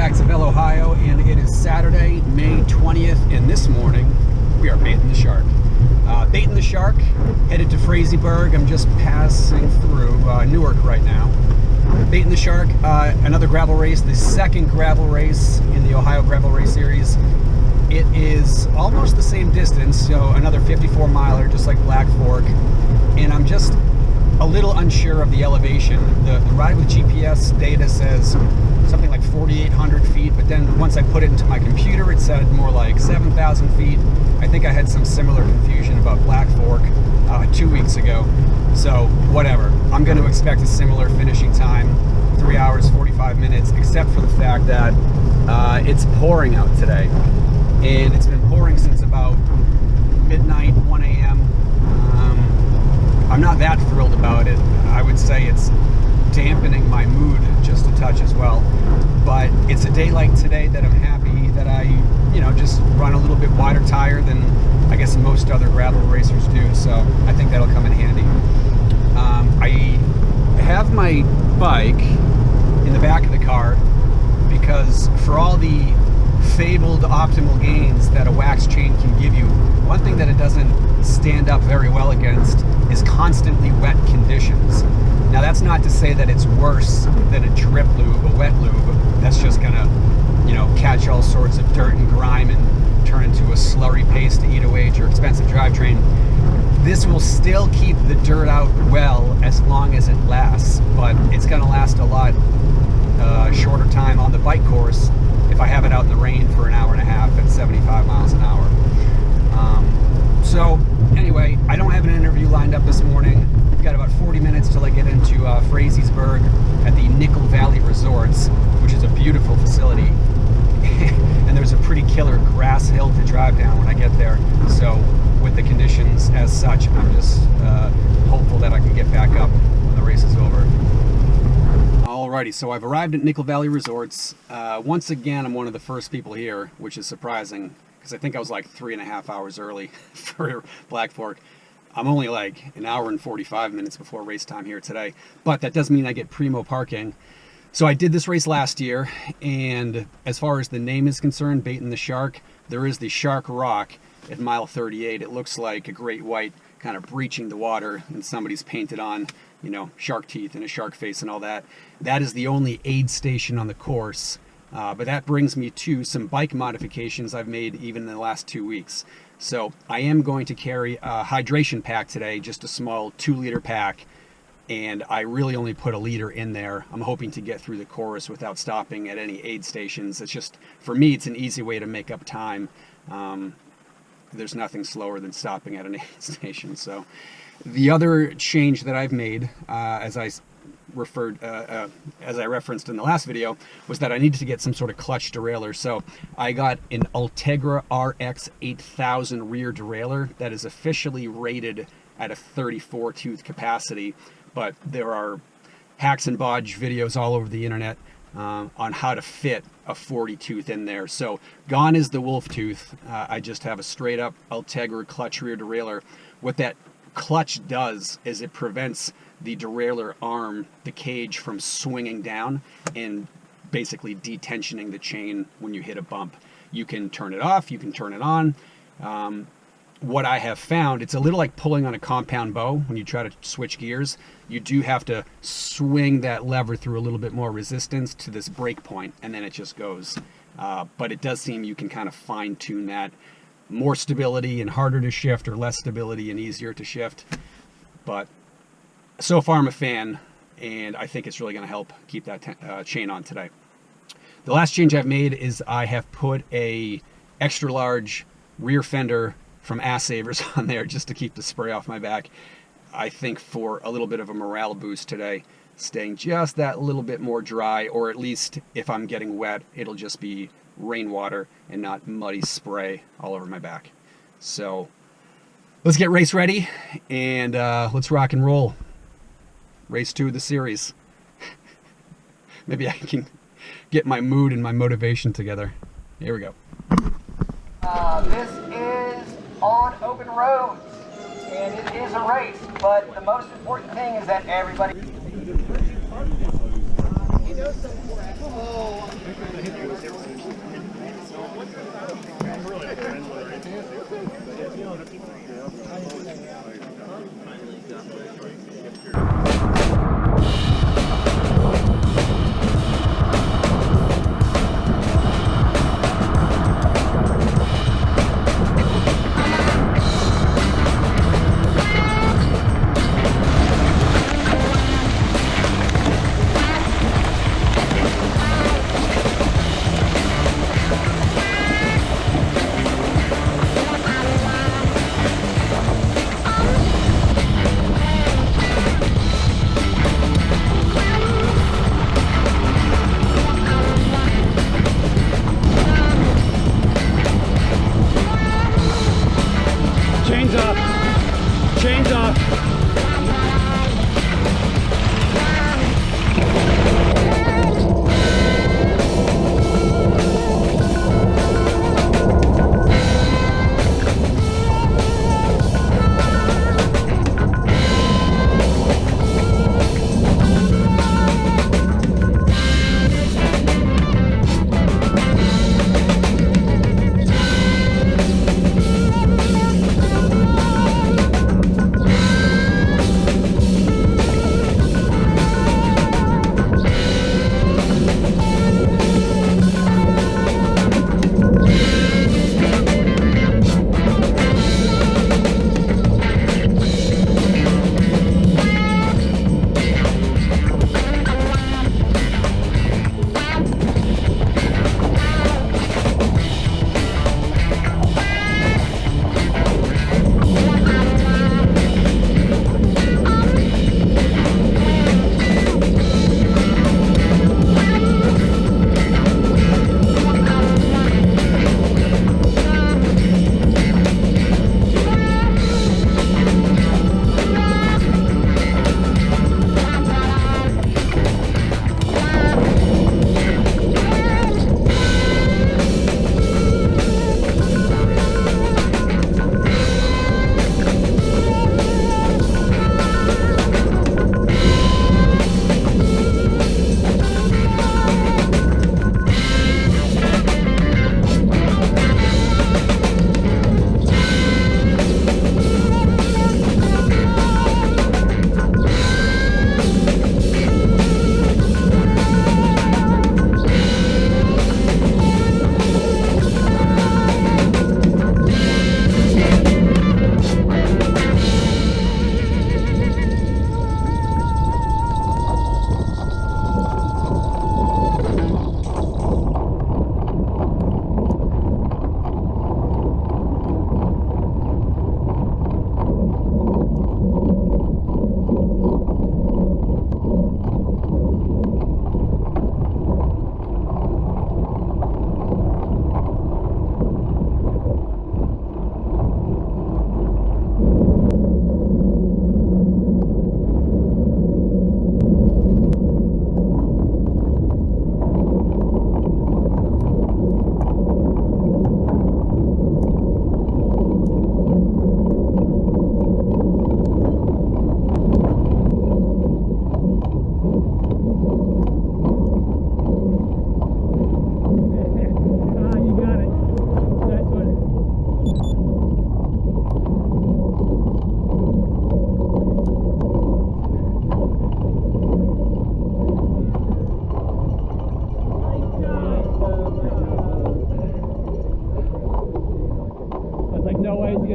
back to Bell, Ohio, and it is Saturday, May 20th, and this morning we are Baitin the Shark. Baitin the Shark, headed to Frazeysberg. I'm just passing through Newark right now. Baitin the Shark, another gravel race, the second gravel race in the Ohio Gravel Race Series. It is almost the same distance, so another 54 miler, just like Black Fork, and I'm just a little unsure of the elevation. The ride with GPS data says something like 4,800 feet, but then once I put it into my computer, it said more like 7,000 feet. I think I had some similar confusion about Black Fork 2 weeks ago. So whatever, I'm going to expect a similar finishing time, 3 hours, 45 minutes, except for the fact that it's pouring out today. And it's been pouring since about midnight, 1 a.m. I'm not that thrilled about it. I would say it's dampening my mood just a touch as well. But it's a day like today that I'm happy that I, just run a little bit wider tire than I guess most other gravel racers do. So I think that'll come in handy. I have my bike in the back of the car because for all the fabled optimal gains that a wax chain can give you, one thing that it doesn't stand up very well against is constantly wet conditions. Now that's not to say that it's worse than a drip lube, a wet lube, that's just gonna, catch all sorts of dirt and grime and turn into a slurry paste to eat away at your expensive drivetrain. This will still keep the dirt out well as long as it lasts, but it's gonna last a lot shorter time on the bike course if I have it out in the rain for an hour and a half at 75 miles an hour. So anyway, I don't have an interview lined up this morning. I've got about 40 minutes till I get into Frazeysberg at the Nickel Valley Resorts, which is a beautiful facility. And there's a pretty killer grass hill to drive down when I get there. So with the conditions as such, I'm just hopeful that I can get back up when the race is over. Alrighty, so I've arrived at Nickel Valley Resorts. Once again, I'm one of the first people here, which is surprising, because I think I was like 3.5 hours early for Black Fork. I'm only like an hour and 45 minutes before race time here today, but that does mean I get primo parking. So I did this race last year, and as far as the name is concerned, Baitin the Shark, there is the Shark Rock at mile 38. It looks like a great white kind of breaching the water, and somebody's painted on, shark teeth and a shark face and all that. That is the only aid station on the course. But that brings me to some bike modifications I've made even in the last 2 weeks. So I am going to carry a hydration pack today, just a small 2-liter pack, and I really only put 1 liter in there. I'm hoping to get through the course without stopping at any aid stations. It's just, for me, it's an easy way to make up time. There's nothing slower than stopping at an aid station. So the other change that I've made, as I referenced in the last video, was that I needed to get some sort of clutch derailleur. So I got an Ultegra RX 8000 rear derailleur that is officially rated at a 34 tooth capacity, but there are hacks and bodge videos all over the internet on how to fit a 40 tooth in there. So gone is the wolf tooth. I just have a straight up Ultegra clutch rear derailleur. What that clutch does is it prevents the derailleur arm, the cage, from swinging down and basically detensioning the chain when you hit a bump. You can turn it off, you can turn it on. What I have found, it's a little like pulling on a compound bow when you try to switch gears. You do have to swing that lever through a little bit more resistance to this break point, and then it just goes. But it does seem you can kind of fine tune that. More stability and harder to shift, or less stability and easier to shift. But so far I'm a fan, and I think it's really going to help keep that chain on today. The last change I've made is I have put a extra large rear fender from Ass Savers on there just to keep the spray off my back. I think for a little bit of a morale boost today, staying just that little bit more dry, or at least if I'm getting wet, it'll just be rainwater and not muddy spray all over my back. So let's get race ready, and let's rock and roll. Race 2 of the series. Maybe I can get my mood and my motivation together. Here we go. This is on open roads, and it is a race, but the most important thing is that everybody... Chains off. Chains off.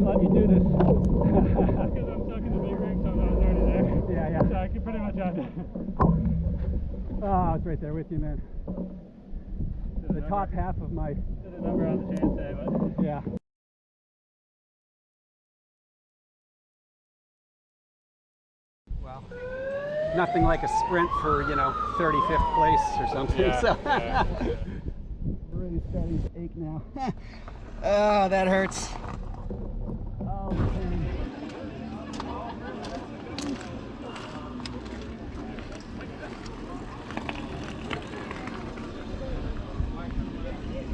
let me do this. Because I'm stuck in the big rig, so I was already there. Yeah, yeah. So I can pretty much have it. Oh, it's right there with you, man. The top half of my... There's a number on the chain today, but... Yeah. Well, nothing like a sprint for, 35th place or something. Yeah, So. yeah. Really starting to ache now. Oh, that hurts. Oh, man.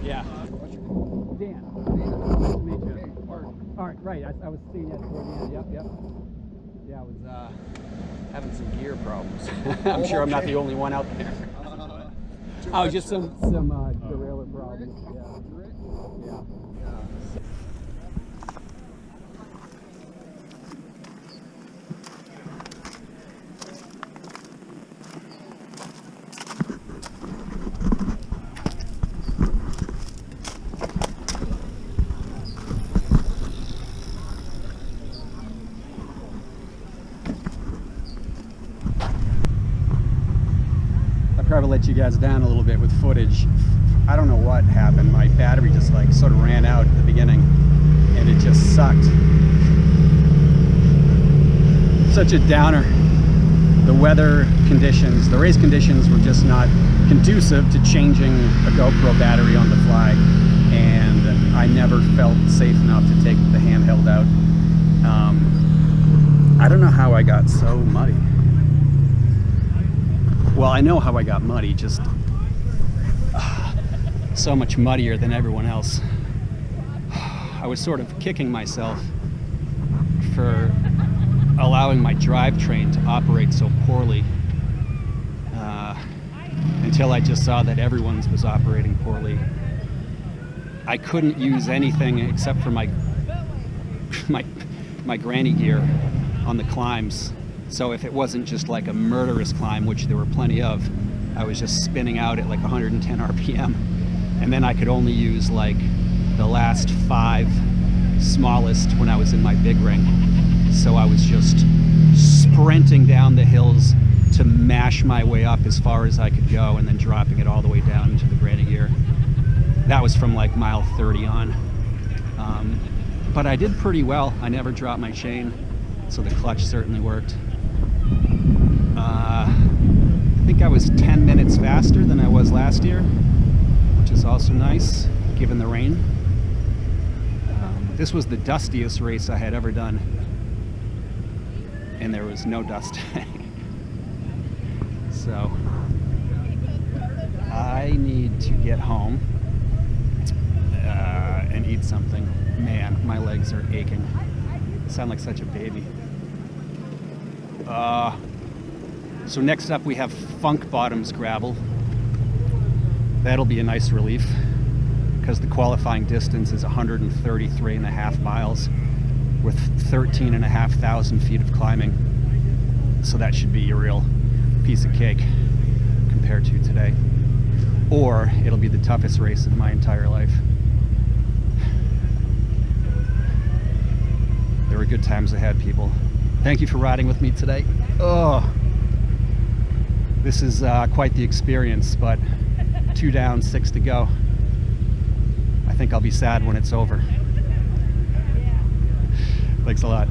Yeah. Dan. Nice to meet you. All right, right. I was seeing that toward the end. Yep. Yeah, I was having some gear problems. I'm sure I'm not the only one out there. Oh, just some derailleur problems. Yeah. Probably let you guys down a little bit with footage. I don't know what happened. My battery just like sort of ran out at the beginning and it just sucked. Such a downer. The weather conditions, the race conditions were just not conducive to changing a GoPro battery on the fly, and I never felt safe enough to take the handheld out. I don't know how I got so muddy. Well, I know how I got muddy, just so much muddier than everyone else. I was sort of kicking myself for allowing my drivetrain to operate so poorly until I just saw that everyone's was operating poorly. I couldn't use anything except for my granny gear on the climbs. So if it wasn't just like a murderous climb, which there were plenty of, I was just spinning out at like 110 RPM. And then I could only use like the last 5 smallest when I was in my big ring. So I was just sprinting down the hills to mash my way up as far as I could go and then dropping it all the way down into the granny gear. That was from like mile 30 on. But I did pretty well. I never dropped my chain, so the clutch certainly worked. I think I was 10 minutes faster than I was last year, which is also nice given the rain. This was the dustiest race I had ever done, and there was no dust. So I need to get home and eat something. Man, my legs are aching. I sound like such a baby. So next up we have Funk Bottoms gravel. That'll be a nice relief because the qualifying distance is 133.5 miles with 13,500 feet of climbing. So that should be a real piece of cake compared to today. Or it'll be the toughest race of my entire life. There were good times ahead, people. Thank you for riding with me today. Oh, this is quite the experience, but 2 down, 6 to go. I think I'll be sad when it's over. Thanks a lot.